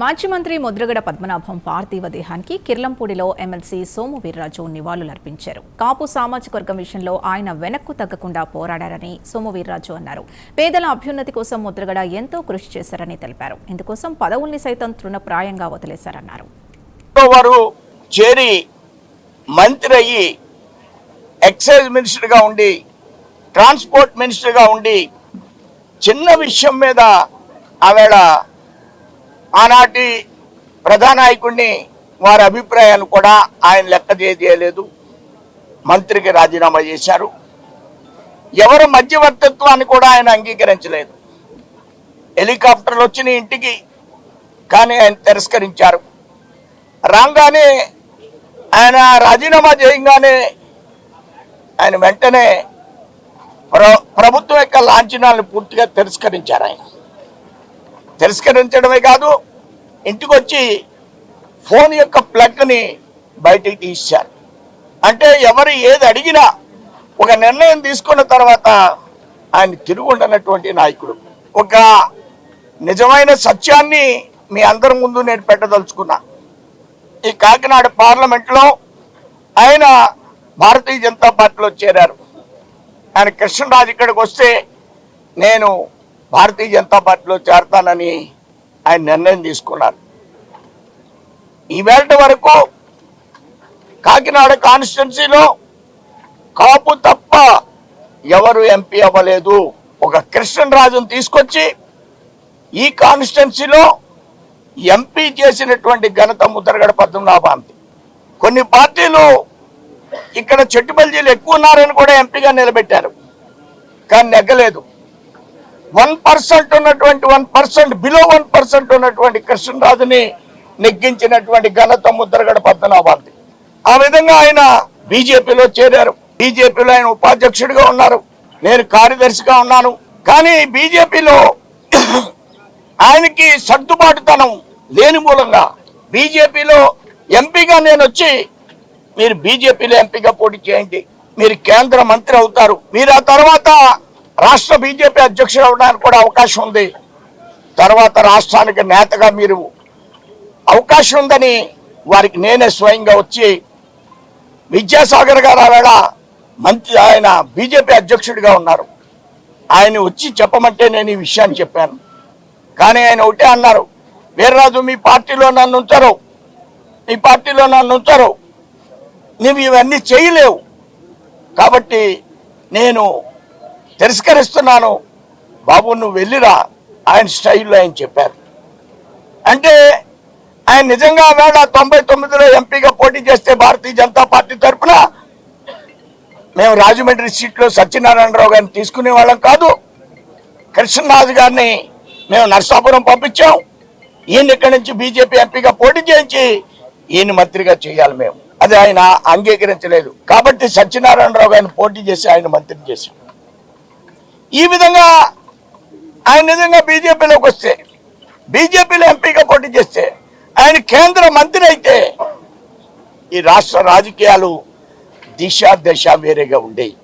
మాజీ మంత్రి ముద్రగడ పద్మనాభం పార్థివ దేహానికి కిర్లంపూడిలో ఎమ్మెల్సీ సోము వీర్రాజు నివాళులర్పించారు. కాపు సామాజిక వర్గం విషయంలో ఆయన వెనక్కు తగ్గకుండా పోరాడారని సోము వీర్రాజు అన్నారు. పేదల అభ్యున్నతి కోసం ముద్రగడ ఎంతో కృషి చేశారని తెలిపారు. ఇందుకోసం పదవుల్ని సైతం తృణప్రాయంగా వదిలేశారన్నారు. వారు చేరి మంత్రి అయ్యి ఎక్సైజ్ మినిస్టర్గా ఉండి ట్రాన్స్పోర్ట్ మినిస్టర్గా ఉండి చిన్న విషయం మీద ఆవేళ ఆనాటి ప్రధానాయకుడిని వారి అభిప్రాయాన్ని కూడా ఆయన లెక్క చేయలేదు. మంత్రికి రాజీనామా చేశారు. ఎవరి మధ్యవర్తిత్వాన్ని కూడా ఆయన అంగీకరించలేదు. హెలికాప్టర్లు వచ్చిన ఇంటికి కానీ ఆయన తిరస్కరించారు. రాగానే ఆయన రాజీనామా చేయగానే ఆయన వెంటనే ప్రభుత్వం యొక్క లాంఛనాలను పూర్తిగా తిరస్కరించారు. ఆయన తిరస్కరించడమే కాదు, ఇంటికి వచ్చి ఫోన్ యొక్క ప్లగ్ని బయటికి తీశారు. అంటే ఎవరు ఏది అడిగినా ఒక నిర్ణయం తీసుకున్న తర్వాత ఆయన తిరుగుండనటువంటి నాయకుడు. ఒక నిజమైన సత్యాన్ని మీ అందరి ముందు నేను పెట్టదలుచుకున్నా. ఈ కాకినాడ పార్లమెంట్లో ఆయన భారతీయ జనతా పార్టీలో చేరారు. ఆయన కృష్ణరాజు ఇక్కడికి వస్తే నేను భారతీయ జనతా పార్టీలో చేరతానని ఆయన నిర్ణయం తీసుకున్నారు. ఈవేళ వరకు కాకినాడ కాన్స్టిట్యున్సీలో కాపు తప్ప ఎవరు ఎంపీ అవ్వలేదు. ఒక కృష్ణరాజును తీసుకొచ్చి ఈ కాన్స్టిట్యున్సీలో ఎంపీ చేసినటువంటి ఘనత ముద్రగడ పద్మనాభానికి. కొన్ని పార్టీలు ఇక్కడ చెట్టుబల్జీలు ఎక్కువ ఉన్నారని కూడా ఎంపీగా నిలబెట్టారు, కానీ నెగ్గలేదు. 1% ఉన్నటువంటి 1% బిలో 1% ఉన్నటువంటి కృష్ణరాజుని నెగ్గించినటువంటి ఘనత ముద్రగడ పద్మనాభానికి. ఆ విధంగా ఆయన బీజేపీలో చేరారు. బీజేపీలో ఆయన ఉపాధ్యక్షుడిగా ఉన్నారు, నేను కార్యదర్శిగా ఉన్నాను. కానీ బీజేపీలో ఆయనకి సర్దుబాటుతనం లేని మూలంగా బీజేపీలో ఎంపీగా నేను వచ్చి మీరు బీజేపీలో ఎంపీగా పోటీ చేయండి, మీరు కేంద్ర మంత్రి అవుతారు, మీరు ఆ తర్వాత రాష్ట్ర బీజేపీ అధ్యక్షుడు అవడానికి కూడా అవకాశం ఉంది, తర్వాత రాష్ట్రానికి నేతగా మీరు అవకాశం ఉందని వారికి నేనే స్వయంగా వచ్చి విద్యాసాగర్ గారు ఆవేళ మంత్రి, ఆయన బీజేపీ అధ్యక్షుడిగా ఉన్నారు, ఆయన వచ్చి చెప్పమంటే నేను ఈ విషయాన్ని చెప్పాను. కానీ ఆయన ఒకటే అన్నారు, వీర్రాజు మీ పార్టీలో నన్ను ఉంచారు, మీ పార్టీలో నన్ను ఉంచారు, నువ్వు ఇవన్నీ చేయలేవు, కాబట్టి నేను తిరస్కరిస్తున్నాను, బాబు నువ్వు వెళ్ళిరా, ఆయన స్టైల్లో ఆయన చెప్పారు. అంటే ఆయన నిజంగా వేళ 99లో ఎంపీగా పోటీ చేస్తే భారతీయ జనతా పార్టీ తరఫున మేము రాజమండ్రి సీట్లో సత్యనారాయణరావు గారిని తీసుకునే వాళ్ళం కాదు, కృష్ణరాజు గారిని మేము నరసాపురం పంపించాం, ఈయన ఇక్కడి నుంచి బీజేపీ ఎంపీగా పోటీ చేయించి ఈయన మంత్రిగా చేయాలి మేము. అది ఆయన అంగీకరించలేదు. కాబట్టి సత్యనారాయణరావు గారిని పోటీ చేసి ఆయన మంత్రి చేశాం. ఈ విధంగా ఆయన నిజంగా బీజేపీలోకి వస్తే, బీజేపీలో ఎంపీగా పోటీ చేస్తే, ఆయన కేంద్ర మంత్రి అయితే ఈ రాష్ట్ర రాజకీయాలు దిశ దశ వేరేగా ఉండేవి.